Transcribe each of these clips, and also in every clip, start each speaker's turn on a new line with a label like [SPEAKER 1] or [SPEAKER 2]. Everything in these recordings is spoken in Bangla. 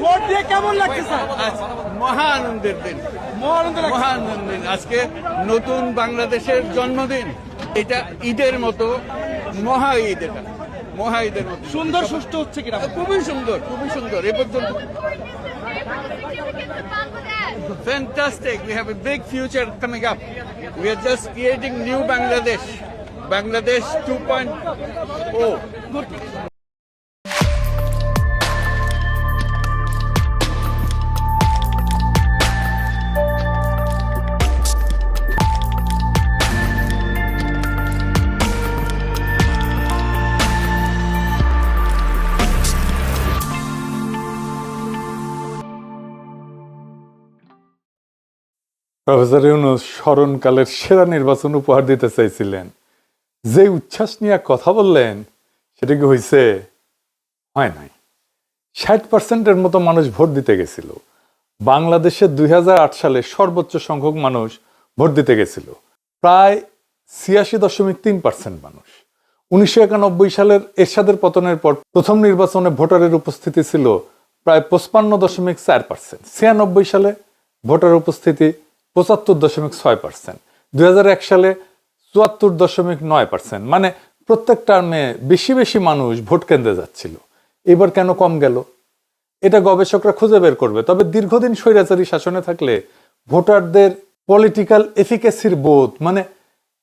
[SPEAKER 1] ভোট দিয়ে কেমন লাগছে স্যার?
[SPEAKER 2] মহা আনন্দের দিন, মহা আনন্দের দিন। আজকে নতুন বাংলাদেশের জন্মদিন। এটা ঈদের মতো মহা ঈদ, এটা মহা ঈদের মতো
[SPEAKER 1] সুন্দর সুষ্ঠু হচ্ছে কিনা?
[SPEAKER 2] খুবই সুন্দর, খুবই সুন্দর। এ পর্যন্ত fantastic. We have a big future coming up. We are just creating new Bangladesh, Bangladesh 2.0.
[SPEAKER 3] Professor Yunus স্মরণকালের সেরা নির্বাচন উপহার দিতে চাইছিলেন, যে উচ্ছ্বাস নিয়ে কথা বললেন সেটা কি হয়েছে? হয় নাই। 60% মতো মানুষ ভোট দিতে গেছিল। বাংলাদেশে 2008 সালে সর্বোচ্চ সংখ্যক মানুষ ভোট দিতে গেছিল, প্রায় 86.3% মানুষ। 1991 সালের এরশাদের পতনের পর প্রথম নির্বাচনে ভোটারের উপস্থিতি ছিল প্রায় 55.4%। 96 সালে ভোটার উপস্থিতি 75.6%। 2001 সালে 74.9%। মানে প্রত্যেক টার্মে বেশি বেশি মানুষ ভোট কেন্দ্রে যাচ্ছিল। এবার কেন কম গেল? এটা গবেষকরা খুঁজে বের করবে। তবে দীর্ঘদিন স্বৈরাচারী শাসনে থাকলে ভোটারদের পলিটিক্যাল এফিকেসির বোধ, মানে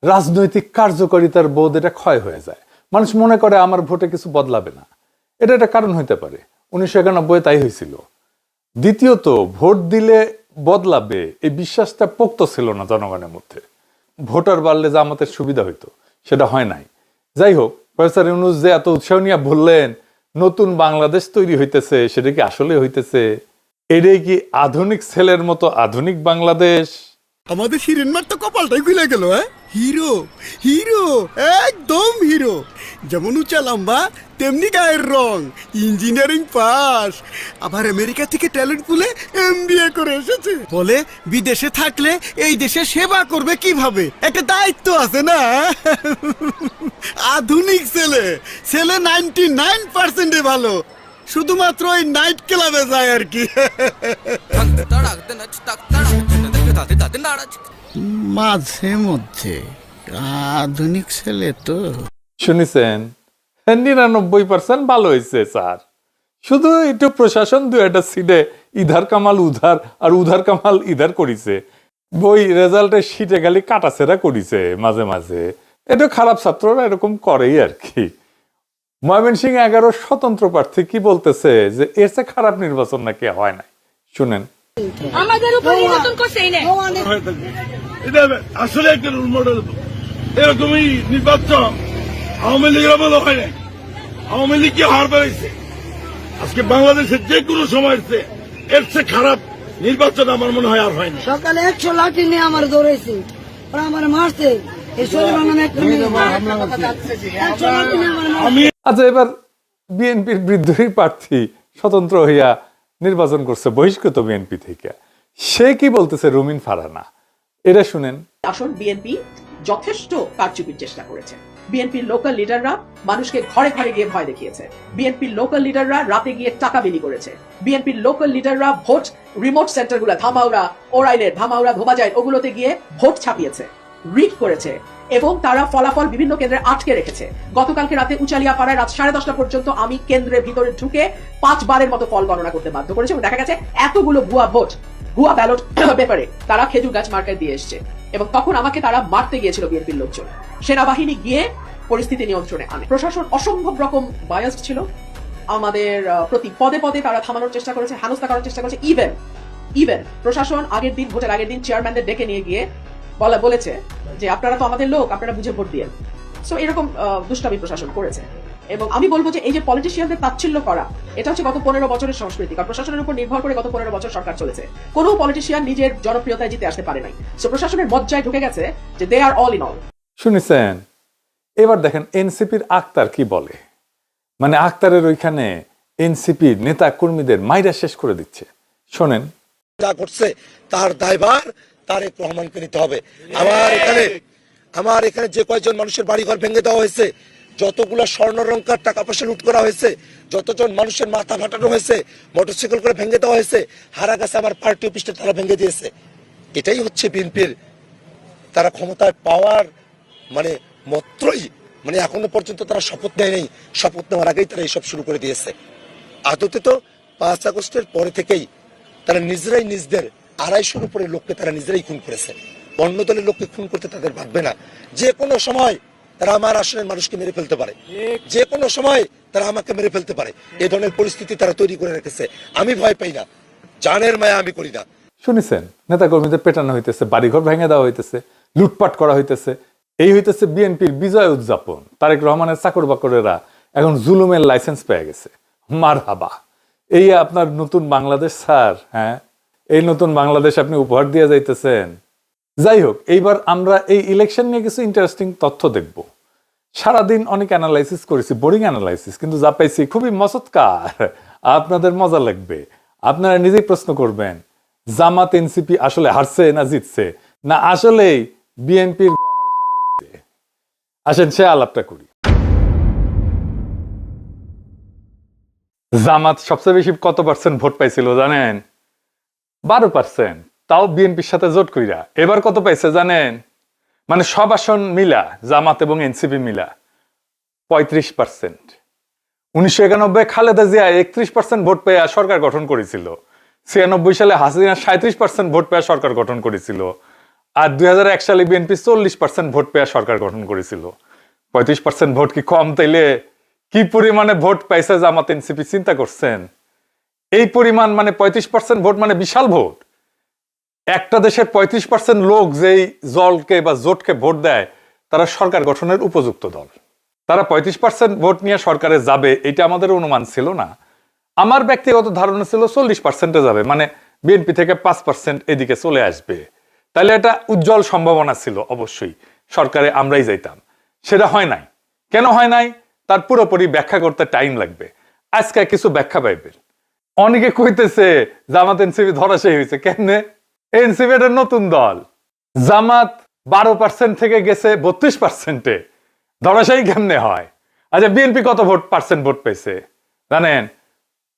[SPEAKER 3] রাজনৈতিক কার্যকারিতার বোধ, এটা ক্ষয় হয়ে যায়। মানুষ মনে করে আমার ভোটে কিছু বদলাবে না। এটা একটা কারণ হইতে পারে। 1991 তাই হয়েছিল। দ্বিতীয়ত, ভোট দিলে বদলাবে এই বিশ্বাসটা পোক্ত ছিল না জনগণের মধ্যে। ভোটার বাড়লে জামাতের সুবিধা হইতো, সেটা হয় নাই। যাই হোক, প্রফেসর ইউনূস যে এত উৎসাহ নিয়ে বললেন নতুন বাংলাদেশ তৈরি হইতেছে, সেটা কি আসলে হইতেছে? এটাই কি আধুনিক ছেলের মতো আধুনিক বাংলাদেশ?
[SPEAKER 4] আমাদের হিরেনমার তো কপালটাই খুলে গেল। হিরো, হিরো, একদম হিরো। যেমন উঁচা লম্বা তেমনি গায়ের রং, ইঞ্জিনিয়ারিং পাস, আবার আমেরিকা থেকে ট্যালেন্ট পুলে MBA করে এসেছে। বলে বিদেশে থাকলে এই দেশে সেবা করবে কিভাবে, একটা দায়িত্ব আছে না। আধুনিক ছেলে, ছেলে 99% ভালো, শুধুমাত্র ওই নাইট ক্লাবে যায় আর কি। মাঝে মধ্যে আধুনিক ছেলে তো।
[SPEAKER 3] শুনেছেন, 99% ভালো হয়েছে স্যার। শুধু একটু প্রশাসন দু একটা সিটে ইধার কামাল উধার আর উধার কামাল ইধার করিছে। বই রেজাল্টের সিটে খালি কাটাছেড়া করিছে মাঝে মাঝে। এটা খারাপ ছাত্ররা এরকম করেই আর কি। ময়মনসিংহ 11 স্বতন্ত্র প্রার্থী কি বলতেছে যে এর চেয়ে খারাপ নির্বাচন নাকি হয় নাই, শুনেন।
[SPEAKER 5] আমাদের উপর নির্বাচন করছে
[SPEAKER 6] এটা আসলে একটা রোল মডেল। এরকমই নির্বাচন আওয়ামী লীগের আমলে হয় নাই। আওয়ামী লীগকে হার পেয়েছে। আজকে বাংলাদেশের যে কোনো সময় এর চেয়ে খারাপ নির্বাচন আমার মনে হয় আর হয়নি।
[SPEAKER 7] সকালে 100 লাঠি নিয়ে আমার দৌড়েছে, ওরা আমার মারছে।
[SPEAKER 3] আচ্ছা, এবার বিএনপির বিদ্রোহী প্রার্থী স্বতন্ত্র হইয়া নির্বাচন করছে বহিষ্কৃত বিএনপি থেকে। সে কি বলতেছে রুমিন ফারহানা, এটা শুনেন।
[SPEAKER 8] আসল বিএনপি যথেষ্ট কারচুপির চেষ্টা করেছে। বিএনপির লোকাল লিডাররা মানুষকে ঘরে ঘরে গিয়ে ভয় দেখিয়েছে। বিএনপির লোকাল লিডাররা রাতে গিয়ে টাকা বিলি করেছে। বিএনপির লোকাল লিডাররা ভোট রিমোট সেন্টারগুলো, ধামাউড়া, ওরাইলের, ধামাউড়া, ধোবাজাই, ওগুলোতে গিয়ে ভোট ছাপিয়েছে, রিড করেছে এবং তারা ফলাফল বিভিন্ন কেন্দ্রে আটকে রেখেছে। গতকালকে রাতে উচালিয়া পাড়ায় রাত 10:30 পর্যন্ত আমি কেন্দ্রের ভিতরে ঢুকে 5 বারের মতো ফল গণনা করতে বাধ্য করেছি এবং দেখা গেছে এতগুলো ভুয়া ভোট, ভুয়া ব্যালট পেপারে তারা খেজুর গাছ মার্কায় দিয়ে এসছে। এবং তখন আমাকে তারা মারতে গিয়েছিল বিএনপির লোকজন। সেনাবাহিনী গিয়ে পরিস্থিতি নিয়ন্ত্রণে আনে। প্রশাসন অসম্ভব রকম বায়াসড ছিল আমাদের প্রতি। পদে পদে তারা থামানোর চেষ্টা করেছে, হেনস্থা করার চেষ্টা করেছে। ইভেন প্রশাসন আগের দিন, ভোটের আগের দিন চেয়ারম্যানদের ডেকে নিয়ে গিয়ে বলেছে যে আপনারা তো আমাদের লোক, আপনারা বুঝে ভোট দিয়ে। সো এরকম দুষ্টামি প্রশাসন করেছে। এবং আমি বলবো যে এই যে পলিটিশিয়ানদের তাচ্ছিল্য করা, এটা হচ্ছে গত 15 বছরের সংস্কৃতি। কারণ প্রশাসনের উপর নির্ভর করে গত 15 বছর সরকার চলেছে। কোনো পলিটিশিয়ান নিজের জনপ্রিয়তায় জিতে আসতে পারে নাই। সো প্রশাসনের মজ্জায় ঢুকে গেছে যে দে আর অল ইন অল।
[SPEAKER 3] শুনেছেন? এবার দেখেন এনসিপির আক্তার কি বলে। মানে আক্তারের ওইখানে এনসিপির নেতা কর্মীদের মাইরা শেষ করে দিচ্ছে, শোনেন।
[SPEAKER 9] যা করছে তার দায়ভার তারেক রহমানকে নিতে হবে। আমার এখানে যে কয়েকজন মানুষের বাড়িঘর ভেঙে দেওয়া হয়েছে, যতগুলো স্বর্ণলঙ্কার টাকা পয়সা লুট করা হয়েছে, যতজন মানুষের মাথা ফাটানো হয়েছে, মোটরসাইকেল করে ভেঙে দেওয়া হয়েছে, হারা গেছে আমার পার্টি অফিসটা তারা ভেঙে দিয়েছে। এটাই হচ্ছে বিএনপির, তারা ক্ষমতায় পাওয়ার মানে মাত্রই, মানে এখনো পর্যন্ত তারা শপথ নেয় নাই, শপথ নেওয়ার আগেই তারা এইসব শুরু করে দিয়েছে। আদতে তো 5 আগস্টের পরে থেকেই তারা নিজেরাই নিজদের 250-র উপরে লোককে তারা নিজেরাই খুন করেছে। অন্য দলের লোককে খুন করতে তাদের ভাববে না। যে কোনো সময় তারা আমার আসনের মানুষকে মেরে ফেলতে পারে, যে কোনো সময় তারা আমাকে মেরে ফেলতে পারে। এই ধরনের পরিস্থিতি তারা তৈরি করে রেখেছে। আমি ভয় পাই না, জানের মায়া আমি করি না।
[SPEAKER 3] শুনেছেন, নেতা কর্মীদের পেটানো হইতেছে, বাড়িঘর ভেঙে দেওয়া হইতেছে, লুটপাট করা হইতেছে। এই হইতেছে বিএনপির বিজয় উদযাপন। তারেক রহমানের চাকর বাকরেরা এখন জুলুমের লাইসেন্স পেয়ে গেছে। মারহাবা, এই আপনার নতুন বাংলাদেশ স্যার। হ্যাঁ, এই নতুন বাংলাদেশ আপনি উপহার দিয়ে যাইতেছেন। যাই হোক, এইবার আমরা এই ইলেকশন নিয়ে কিছু ইন্টারেস্টিং তথ্য দেখব। সারাদিন অনেক অ্যানালাইসিস করেছি, বোরিং অ্যানালাইসিস, কিন্তু যা পাইছি খুবই মজৎকার, আপনাদের মজা লাগবে। আপনারা নিজেই প্রশ্ন করবেন, জামাত এনসিপি আসলে হারছে না জিতছে, না আসলেই বিএনপির। আসেন সে আলাপটা করি। জামাত সবচেয়ে বেশি কত পার্সেন্ট ভোট পাইছিল জানেন? 12%, তাও বিএনপির সাথে জোট কইরা। এবার কত পাইছে জানেন? মানে সব আসন মিলা, জামাত এবং এনসিপি মিলা 35%। 1991 খালেদা জিয়া 31% ভোট পেয়ে সরকার গঠন করেছিল। 96 সালে হাসিনা 37% ভোট পেয়ে সরকার গঠন করেছিল। আর 2001 সালে বিএনপি 40% ভোট পেয়ে সরকার গঠন করেছিল। 35% ভোট কি কম? তাইলে কি পরিমাণে ভোট পাইছে জামাত এনসিপি চিন্তা করছেন? এই পরিমাণ মানে 35% ভোট মানে বিশাল ভোট। একটা দেশের 35% লোক যেই দলকে বা জোটকে ভোট দেয়, তারা সরকার গঠনের উপযুক্ত দল। তারা 35% ভোট নিয়ে সরকারে যাবে, এটা আমাদের অনুমান ছিল না। আমার ব্যক্তিগত ধারণা ছিল 40%-এ যাবে, মানে বিএনপি থেকে 5% এদিকে চলে আসবে। তাহলে এটা উজ্জ্বল সম্ভাবনা ছিল, অবশ্যই সরকারে আমরাই যাইতাম। সেটা হয় নাই। কেন হয় নাই তার পুরোপুরি ব্যাখ্যা করতে টাইম লাগবে। আজকে কিছু ব্যাখ্যা পাইবেন। অনেকে কইতেছে জামাত এনসিপি ধরাশায়ী হয়েছে। কেমনে? এনসিপি একটা নতুন দল, জামাত 12% থেকে গেছে 32%-এ, ধরাশায়ী কেমনে হয়? আচ্ছা, বিএনপি কত পার্সেন্ট ভোট পেয়েছে জানেন?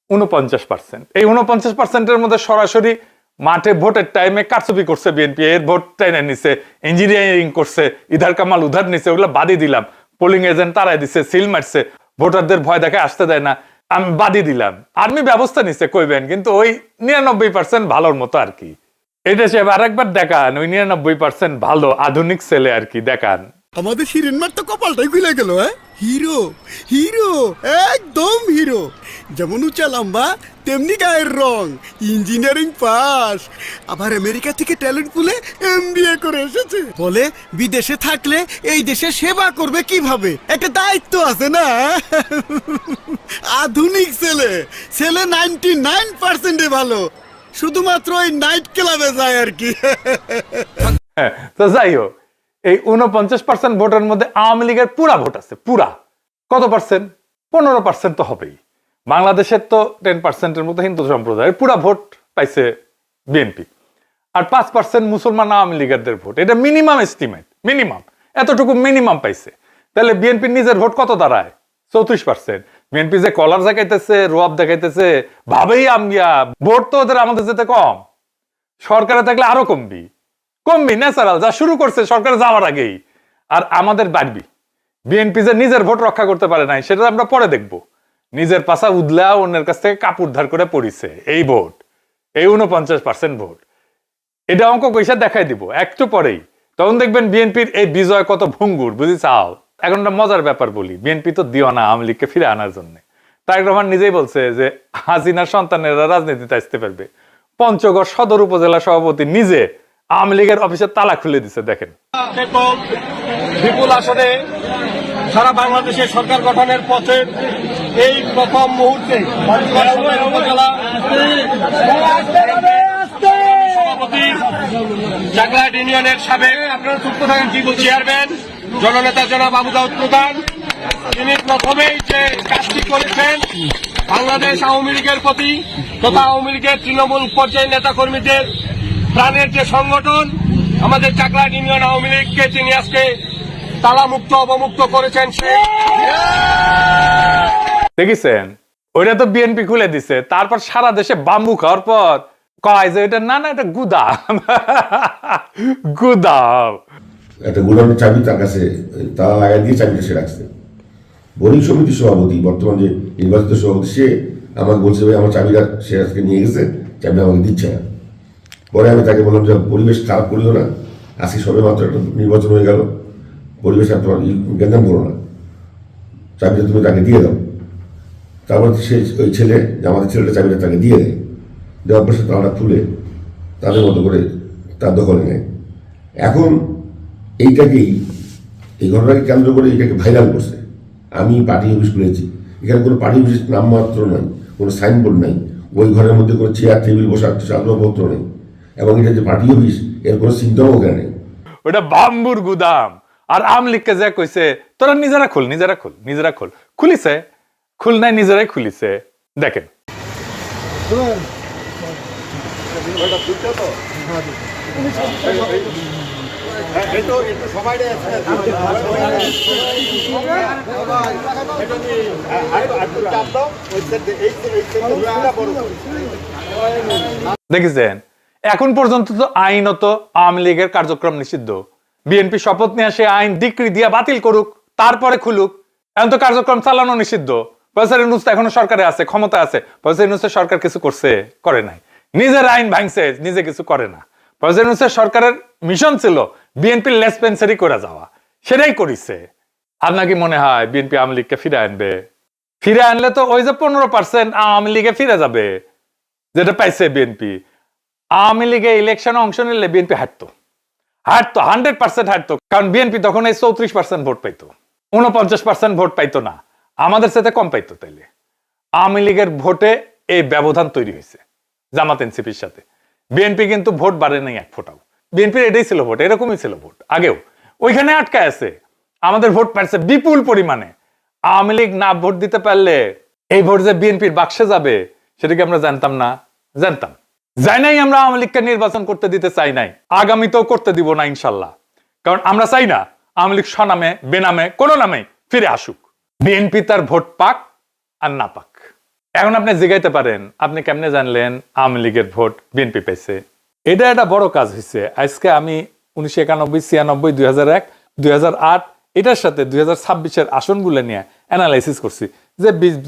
[SPEAKER 3] 49%। এই 49%-এর মধ্যে সরাসরি মাঠে ভোটের টাইমে কারচুপি করছে বিএনপি। এর ভোট টাইনে নিছে, ইঞ্জিনিয়ারিং করছে, ইধার কামাল উধার নিছে, ওগুলো বাদই দিলাম। পোলিং এজেন্ট তারাই দিছে, সিল মারছে, ভোটারদের ভয় দেখে আসতে দেয় না, আমি বাদই দিলাম। আর্মি ব্যবস্থা নিছে কইবেন, কিন্তু ওই 99% ভালোর মতো আর কি। এটা সে আরেকবার দেখান, ওই 99% ভালো আধুনিক ছেলে আর কি, দেখান।
[SPEAKER 4] আমাদের হিরেনমার তো কপালটাই খুলে গেল। হিরো, হিরো, একদম হিরো। যেমন উঁচা লম্বা তেমনি গায়ের রং, ইঞ্জিনিয়ারিং পাস, আবার আমেরিকা থেকে ট্যালেন্ট পুলে MBA করে এসেছে। বলে বিদেশে থাকলে এই দেশে সেবা করবে কিভাবে, একটা দায়িত্ব আছে না। আধুনিক ছেলে, ছেলে 99%-এ ভালো, শুধুমাত্র ওই নাইট ক্লাবে যায় আর কি।
[SPEAKER 3] তো যাই হোক, এই 49% ভোটের মধ্যে আওয়ামী লীগের পুরা ভোট আছে। পুরা কত পার্সেন্ট? 15% তো হবেই। বাংলাদেশের তো 10%-এর মতো হিন্দু সম্প্রদায়ের পুরা ভোট পাইছে বিএনপি। আর 5% মুসলমান আওয়ামী লীগের ভোট। এটা মিনিমাম এস্টিমেট, মিনিমাম এতটুকু মিনিমাম পাইছে। তাহলে বিএনপির নিজের ভোট কত দাঁড়ায়? 34%। বিএনপি যে কলার দেখাইতেছে, রোয়াব দেখাইতেছে, ভাবেই আমগিয়া ভোট তো ওদের আমাদের যেতে কম। সরকারে থাকলে আরো কমবি, ন্যাচারাল, যা শুরু করছে সরকারে যাওয়ার আগেই। আর আমাদের বাড়বি। বিএনপি যে নিজের ভোট রক্ষা করতে পারে নাই, সেটা আমরা পরে দেখব। নিজের পাশা উদলা অন্যের কাছ থেকে কাপড় ধার করে পড়িছে এই ভোট, এই 49% ভোট। এটা অঙ্ক কইসা দেখাই দিব একটু পরেই। তখন দেখবেন বিএনপির এই বিজয় কত ভঙ্গুর, বুঝি চাও। এখন একটা মজার ব্যাপার বলি, বিএনপি তো দিওয়ানা আওয়ামী লীগকে ফিরে আনার জন্য। তারেক রহমান নিজেই বলছে যে হাসিনার সন্তানেরা রাজনীতিতে আসতে পারবে। পঞ্চগড় সদর উপজেলা সভাপতি নিজে আওয়ামী লীগের অফিসের তালা খুলে দিছে। দেখেন,
[SPEAKER 1] বিপুল আসনে সারা বাংলাদেশে সরকার গঠনের পথে এই প্রথম মুহূর্তে উপজেলা সভাপতি, চাকলাহাট ইউনিয়নের সাবেক চেয়ারম্যান, জননেতা জনাব আবু দাউদ প্রধান, তিনি প্রথমেই যে কাজটি করেছেন বাংলাদেশ আওয়ামী লীগের প্রতি তথা আওয়ামী লীগের তৃণমূল পর্যায়ের নেতা কর্মীদের প্রাণের যে সংগঠন আমাদের চাকলাহাট ইউনিয়ন আওয়ামী লীগকে তিনি আজকে তালামুক্ত অবমুক্ত করেছেন সেই
[SPEAKER 3] দেখেছেন, ওইটা তো বিএনপি খুলে দিছে, তারপর সারা দেশে বাম্বু খাওয়ার পর কয় যে এটা না না এটা গুদাম গুদাম।
[SPEAKER 10] একটা গোডাউনের চাবি তার কাছে তালা লাগাই দিয়ে চাবিটা সে রাখছে। বোরিং সমিতির সভাপতি, বর্তমান যে নির্বাচিত সভাপতি, সে আমাকে বলছে ভাই আমার চাবিটা সে আজকে নিয়ে গেছে, চাবিটা আমাকে দিচ্ছে না। পরে আমি তাকে বললাম যে পরিবেশ খারাপ করিও না, আজকে সবে মাত্র একটা নির্বাচন হয়ে গেল, পরিবেশ আর তোমার গ্যাঞ্জাম করো না, চাবিটা তুমি তাকে দিয়ে দাও। তারপর সে ওই ছেলে, আমাদের ছেলেটা চাবিটা তাকে দিয়ে দেয়, দেওয়ার পর সে তালাটা খুলে তাদের মতো করে তার দখলে নেয়। এখন এইটাকেই, এই ঘটনাকে কেন্দ্র করে এটাকে ভাইরাল করছে। আমি পার্টি অফিস খুলেছি, এখানে কোনো পার্টি অফিসের নামমাত্র নাই, কোনো সাইনবোর্ড নাই, ওই ঘরের মধ্যে কোনো চেয়ার টেবিল বসার আসবাবপত্র নেই, এবং এটা যে পার্টি অফিস এর কোনো সিমটমও ওখানে নেই।
[SPEAKER 3] ওটা বাম্বুর গুদাম। আর আমলিগকে যা কইছে তোরা নিজেরা খোল, নিজেরা খোল, নিজেরা খোল, খুলিছে, খুল নাই, নিজেরাই খুলিছে। দেখেন দেখেছেন, এখন পর্যন্ত তো আইনত আওয়ামী লীগের কার্যক্রম নিষিদ্ধ। বিএনপি শপথ নিয়ে সে আইন ডিক্রি দিয়ে বাতিল করুক, তারপরে খুলুক। এখন তো কার্যক্রম চালানো নিষিদ্ধ। প্রফেসর ইউনূস তো এখনো সরকারে আছে, ক্ষমতা আছে। প্রফেসর ইউনূসের সরকার কিছু করছে? করে নাই। নিজের আইন ভাঙছে, নিজে কিছু করে না। প্রফেসর ইউনূসের সরকারের মিশন ছিল বিএনপির লেসপেন্সারি করে যাওয়া, সেটাই করিছে। আপনার কি মনে হয় বিএনপি আওয়ামী লীগকে ফিরে আনবে? ফিরে আনলে তো ওই যে 15% আওয়ামী লীগে ফিরে যাবে যেটা পাইছে বিএনপি। আওয়ামী লীগে ইলেকশনে অংশ নিলে বিএনপি হারতো, 100% হারতো। কারণ বিএনপি তখন এই 34% ভোট পাইতো, 49% ভোট পাইতো না, আমাদের সাথে কম পাইতো। তাইলে আওয়ামী লীগের ভোটে এই ব্যবধান তৈরি হয়েছে জামাত এনসিপির সাথে। বিএনপি কিন্তু ভোট বাড়ে নাই এক ফোটাও। বিএনপির এটাই ছিল ভোট, এরকমই ছিল ভোট আগেও। ওইখানে আটকায় আছে, আমাদের ভোট পাইছে বিপুল পরিমাণে। আওয়ামী লীগ না ভোট দিতে পারলে এই ভোট যে বিএনপির বাক্সে যাবে সেটা কি আমরা জানতাম না? জানতাম। যাই নাই, আমরা আওয়ামী লীগকে নির্বাচন করতে দিতে চাই নাই, আগামীতেও করতে দিব না ইনশাল্লাহ। কারণ আমরা চাই না আওয়ামী লীগ স্বনামে বেনামে কোনো নামে ফিরে আসুক। বিএনপি তার ভোট পাক আর না পাক। এখন আপনি জিগাইতে পারেন আপনি কেমনে জানলেন আওয়ামী লীগের ভোট বিএনপি পেয়েছে? এটা একটা বড় কাজ হয়েছে। আজকে আমি 1991, 96, 2001, 2008 এটার সাথে 2026-এর আসনগুলো নিয়ে অ্যানালাইসিস করছি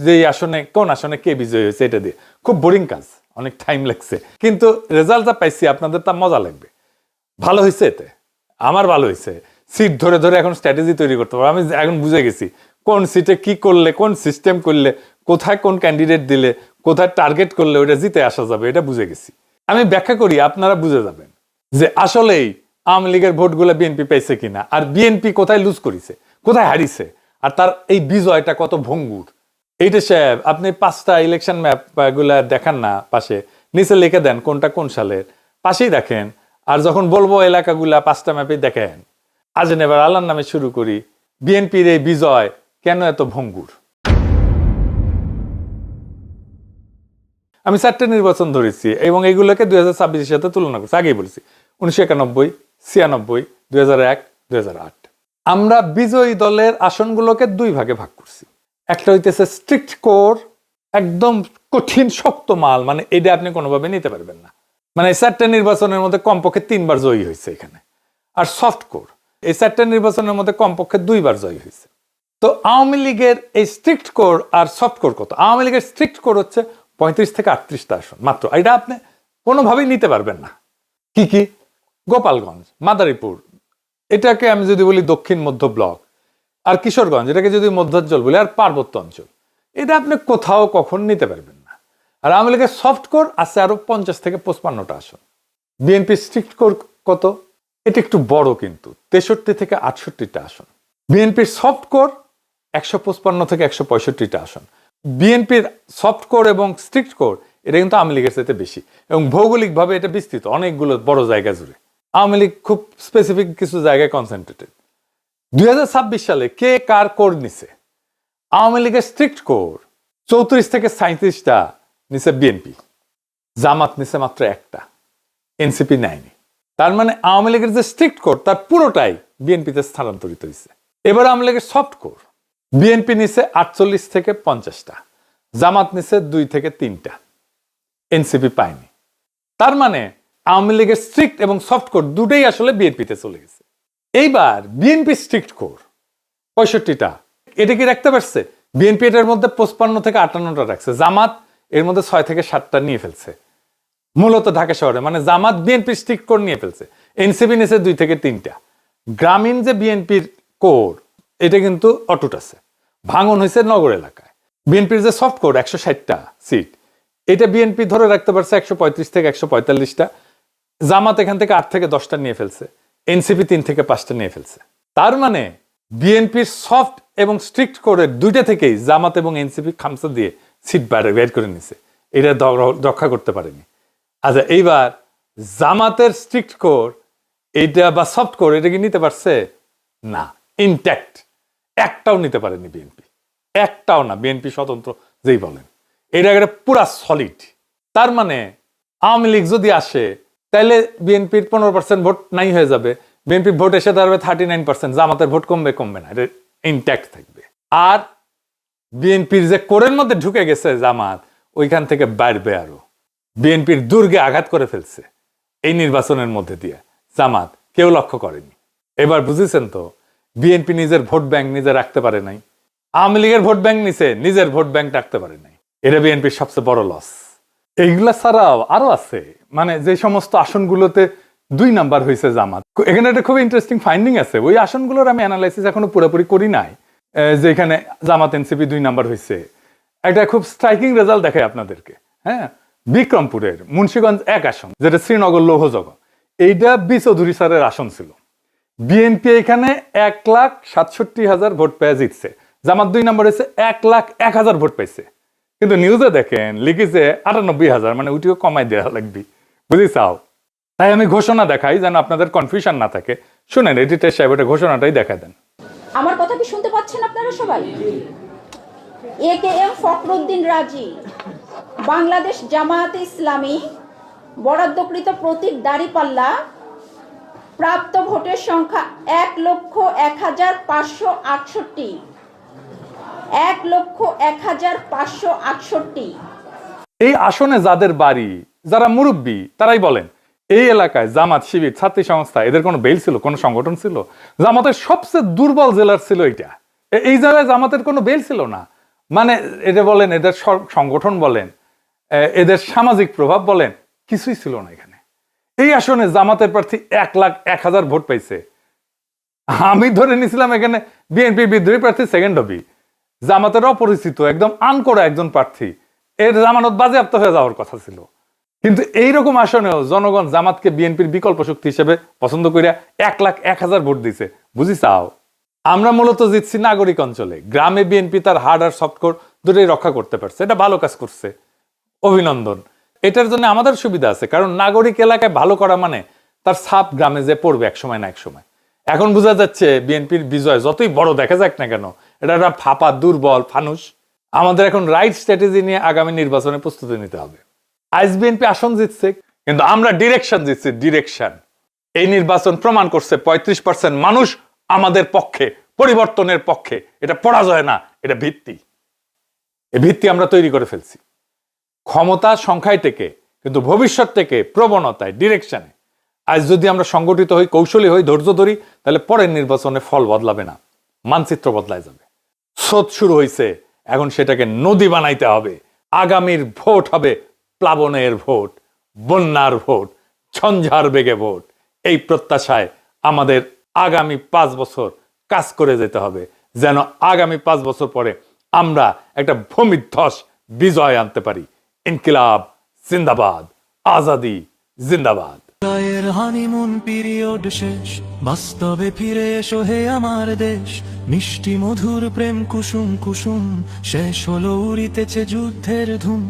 [SPEAKER 3] যে আসনে কোন আসনে কে বিজয়ী হয়েছে। এটা দিয়ে খুব বোরিং কাজ, অনেক টাইম লাগছে, কিন্তু রেজাল্ট যা পাইছি আপনাদের তা মজা লাগবে। ভালো হয়েছে, এতে আমার ভালো হয়েছে। সিট ধরে ধরে এখন স্ট্র্যাটেজি তৈরি করতে পারবো। আমি এখন বুঝে গেছি কোন সিটে কি করলে, কোন সিস্টেম করলে, কোথায় কোন ক্যান্ডিডেট দিলে, কোথায় টার্গেট করলে ওটা জিতে আসা যাবে, এটা বুঝে গেছি। আমি ব্যাখ্যা করি, আপনারা বুঝে যাবেন যে আসলেই আওয়ামী লীগের ভোটগুলো বিএনপি পেয়েছে কিনা, আর বিএনপি কোথায় লুজ করেছে, কোথায় হারিয়েছে, আর তার এই বিজয়টা কত ভঙ্গুর। এইটা সাহেব আপনি 5টা ইলেকশন ম্যাপ গুলা দেখান না, পাশে নিচে লিখে দেন কোনটা কোন সালের, পাশেই দেখেন। আর যখন বলবো এলাকাগুলা 5টা ম্যাপে দেখেন। আজ এবার আল্লাহর নামে শুরু করি, বিএনপির এই বিজয় কেন এত ভঙ্গুর? আমি 4টে নির্বাচন ধরেছি এবং এইগুলোকে 2026-এর সাথে তুলনা করছি। আগেই বলছি 1991, 96, 2001, 2008। আমরা বিজয়ী দলের আসনগুলোকে 2 ভাগে ভাগ করছি। একটা হইতেছে স্ট্রিক্ট কোর, একদম কঠিন শক্ত মাল, মানে এটা আপনি কোনোভাবে নিতে পারবেন না। মানে 4টে নির্বাচনের মধ্যে কমপক্ষে 3 বার জয়ী হয়েছে এখানে। আর সফট কোর, এই 4টে নির্বাচনের মধ্যে কমপক্ষে 2 বার জয়ী হয়েছে। তো আওয়ামী লীগের এই স্ট্রিক্ট কোর আর সফট কোর কত? আওয়ামী লীগের স্ট্রিক্ট কোর হচ্ছে 35 থেকে 38টা আসন মাত্র। এটা আপনি কোনোভাবেই নিতে পারবেন না। কি কি? গোপালগঞ্জ, মাদারীপুর, এটাকে আমি যদি বলি দক্ষিণ মধ্য ব্লক, আর কিশোরগঞ্জ এটাকে যদি মধ্যাঞ্চল বলি, আর পার্বত্য অঞ্চল, এটা আপনি কোথাও কখন নিতে পারবেন না। আর আওয়ামী লীগের সফট কোর আছে আরো 50 থেকে 55টা আসন। বিএনপি স্ট্রিক্ট কোর কত? এটা একটু বড়, কিন্তু 63 থেকে 68টা আসন। বিএনপির সফট কোর 155 থেকে 165টা আসন। বিএনপির সফট কোর এবং স্ট্রিক্ট কোর এটা কিন্তু আওয়ামী লীগের চাইতে বেশি, এবং ভৌগোলিকভাবে এটা বিস্তৃত অনেকগুলো বড় জায়গা জুড়ে। আওয়ামী লীগ খুব স্পেসিফিক কিছু জায়গায় কনসেন্ট্রেটেড। 2026 সালে কে কার কোর নিছে? আওয়ামী লীগের স্ট্রিক্ট কোর 34 থেকে 37টা নিছে বিএনপি, জামাত নিছে মাত্র 1টা, এনসিপি নেয়নি। তার মানে আওয়ামী লীগের যে স্ট্রিক্ট কোর তার পুরোটাই বিএনপিতে স্থানান্তরিত হয়েছে। এবার আওয়ামী লীগের সফট কোর, বিএনপি নিছে 48 থেকে 50টা, জামাত নিছে 2 থেকে 3টা, এনসিপি পায়নি। তার মানে আওয়ামী লীগের স্ট্রিক্ট এবং সফট কোর দুটোই আসলে বিএনপিতে চলে গেছে। এইবার বিএনপি স্ট্রিক্ট কোর 65টা, এটা কি রাখতে পারছে? বিএনপি এটার মধ্যে 55 থেকে 58টা রাখছে, জামাত এর মধ্যে 6 থেকে 7টা নিয়ে ফেলছে, মূলত ঢাকা শহরে। মানে জামাত বিএনপি স্ট্রিক্ট কোর নিয়ে ফেলছে, এনসিপি নিছে 2 থেকে 3টা। গ্রামীণ যে বিএনপির কোর, এটা কিন্তু অটুট আছে, ভাঙন হয়েছে নগর এলাকায়। বিএনপির যে সফট কোর 160টা সিট, এটা বিএনপি ধরে রাখতে পারছে 135 থেকে 145টা, জামাত এখান থেকে 8 থেকে 10টা নিয়ে ফেলছে, এনসিপি 3 থেকে 5টা নিয়ে ফেলছে। তার মানে বিএনপির সফট এবং স্ট্রিক্ট কোরের দুইটা থেকেই জামাত এবং এনসিপি খামসা দিয়ে সিট বের করে নিছে, এটা রক্ষা করতে পারেনি। আচ্ছা, এইবার জামাতের স্ট্রিক্ট কোর এইটা বা সফট কোর, এটা কি নিতে পারছে? না, ইনট্যাক্ট, একটাও নিতে পারেনি বিএনপি, একটাও না। বিএনপি স্বতন্ত্র যেই বলেন, এটা একটা পুরা সলিড। তার মানে আওয়ামী লীগ যদি আসে তাহলে বিএনপির 15% ভোট নাই হয়ে যাবে, বিএনপির ভোট এসে দাঁড়াবে 39%, জামাতের ভোট কমবে না, এটা ইনট্যাক্ট থাকবে। আর বিএনপির যে কোরের মধ্যে ঢুকে গেছে জামাত, ওইখান থেকে বাড়বে আরো, বিএনপির দুর্গে আঘাত করে ফেলছে এই নির্বাচনের মধ্যে দিয়ে, জামাত কেউ লক্ষ্য করেনি। এবার বুঝেছেন তো, বিএনপি নিজের ভোট ব্যাংক নিজে রাখতে পারে নাই, আওয়ামী লীগের ভোট ব্যাংক নিছে, নিজের ভোট ব্যাংক রাখতে পারে নাই, এটা বিএনপির সবচেয়ে বড় লস। এইগুলা ছাড়াও আরো আছে, মানে যে সমস্ত আসনগুলোতে 2 নাম্বার হয়েছে জামাত, এখানে একটা খুব ইন্টারেস্টিং ফাইন্ডিং আছে। ওই আসনগুলোর আমি অ্যানালাইসিস এখনো পুরোপুরি করি নাই, যে এখানে জামাত এনসিপি 2 নাম্বার হয়েছে। একটা খুব স্ট্রাইকিং রেজাল্ট দেখায় আপনাদেরকে। হ্যাঁ, বিক্রমপুরের মুন্সিগঞ্জ 1 আসন, যেটা শ্রীনগর লৌহজগ, এইটা বি চৌধুরী স্যারের আসন ছিল। বিএনপি এখানে 1,67,000 ভোট পেয়ে জিতছে, জামাত 2 নাম্বার হয়েছে 1,01,000 ভোট পাইছে। কিন্তু নিউজে দেখেন লিখেছে 98,000, মানে ওইটিও কমাই দেওয়া লাগবে, বুঝিছাও। তাই আমি ঘোষণা দেখাই যেন আপনাদের কনফিউশন না থাকে। শুনেন, এডিটর সাহেব এটা ঘোষণাটাই দেখা দেন।
[SPEAKER 5] আমার কথা কি শুনতে পাচ্ছেন আপনারা সবাই? AKM ফখরুদ্দিন রাজি, বাংলাদেশ জামায়াতে ইসলামী, বরাদ্দকৃত প্রতীক দাঁড়িপাল্লা, প্রাপ্ত ভোটের সংখ্যা 1,01,568, 1,01,568।
[SPEAKER 3] এই আসনে যাদের বাড়ি, যারা মুরব্বী, তারাই বলেন এই এলাকায় জামাত, শিবির, ছাত্রী সংস্থা, এদের কোনো বেল ছিল, কোনো সংগঠন ছিল? জামাতের সবচেয়ে দুর্বল জেলার ছিল এইটা। এই জায়গায় জামাতের কোনো বেল ছিল না। মানে এটা বলেন, এদের সংগঠন বলেন, এদের সামাজিক প্রভাব বলেন, কিছুই ছিল না এখানে। এই আসনে জামাতের প্রার্থী 1,01,000 ভোট পাইছে। আমি ধরে নিছিলাম এখানে বিএনপি বিদ্রোহী প্রার্থী সেকেন্ড হবি, জামাতের অপরিচিত একদম আনকরা একজন প্রার্থী, এর জামানত বাজেয়াপ্ত হয়ে যাওয়ার কথা ছিল। কিন্তু এইরকম আসনেও জনগণ জামাতকে বিএনপির বিকল্প শক্তি হিসেবে পছন্দ করিয়া 1,01,000 ভোট দিছে, বুঝিছাও। আমরা মূলত জিতছি নাগরিক অঞ্চলে, গ্রামে বিএনপি তার হার্ড আর সফট কোর দুটোই রক্ষা করতে পারছে, এটা ভালো কাজ করছে, অভিনন্দন। এটার জন্য আমাদের সুবিধা আছে, কারণ নাগরিক এলাকায় ভালো করা মানে তার ছাপ গ্রামে যে পড়বে এক সময় না এক সময়। এখন বোঝা যাচ্ছে বিএনপির বিজয় যতই বড় দেখা যাক না কেন, এটা একটা ফাঁপা দুর্বল ফানুস। আমাদের এখন রাইট স্ট্র্যাটেজি নিয়ে আগামী নির্বাচনে প্রস্তুতি নিতে হবে। আজ বিএনপি আসন জিতছে, কিন্তু আমরা ডিরেকশন জিতছি, ডিরেকশন। এই নির্বাচন প্রমাণ করছে 35% মানুষ আমাদের পক্ষে, পরিবর্তনের পক্ষে। এটা পরাজয় না, এটা ভিত্তি। এই ভিত্তি আমরা তৈরি করে ফেলছি। ক্ষমতা সংখ্যায় টেকে, কিন্তু ভবিষ্যৎ থেকে প্রবণতায়, ডিরেকশনে। আজ যদি আমরা সংগঠিত হই, কৌশলী হই, ধৈর্য ধরি, তাহলে পরের নির্বাচনে ফল বদলাবে না, মানচিত্র বদলায় যাবে। স্রোত শুরু হয়েছে, এখন সেটাকে নদী বানাইতে হবে। আগামীর ভোট হবে প্লাবনের ভোট, বন্যার ভোট, ঝঞ্ঝার বেগে ভোট। এই প্রত্যাশায় আমাদের আগামী 5 বছর কাজ করে যেতে হবে, যেন আগামী 5 বছর পরে আমরা একটা ভূমিধ্বস বিজয় আনতে পারি। ইনকিলাব জিন্দাবাদ, আজাদি জিন্দাবাদ।
[SPEAKER 11] হানিমুন পিরিয়ড শেষ, বাস্তবে ফিরে এসো হে আমার দেশ। মিষ্টি মধুর প্রেম কুসুম কুসুম, শেষ হলো উড়িতেছে যুদ্ধের ধুম।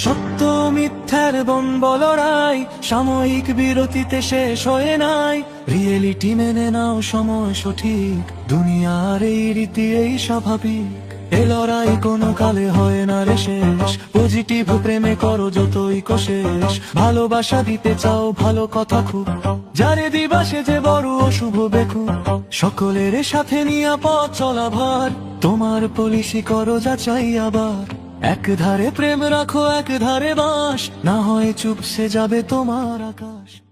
[SPEAKER 11] সত্য মিথ্যার বলরাই সাময়িক বিরতিতে শেষ হয়ে নাই। রিয়েলিটি মেনে নাও, সময় সঠিক, দুনিয়ার এই রীতি এই স্বাভাবিক। এ লড়াই কোনো কালে হয় না রে শেষ, পজিটিভ প্রেমে করো যতই কোশেষ, ভালোবাসা দিতে চাও ভালো কথা খুব, যারে দিবা সে যে বড় অশুভ বেকু, সকলের সাথে নিয়া পথ চলা ভার, তোমার পলিসি করো যাচাই আবার, এক ধারে প্রেম রাখো এক ধারে বাস, না হয় চুপসে যাবে তোমার আকাশ।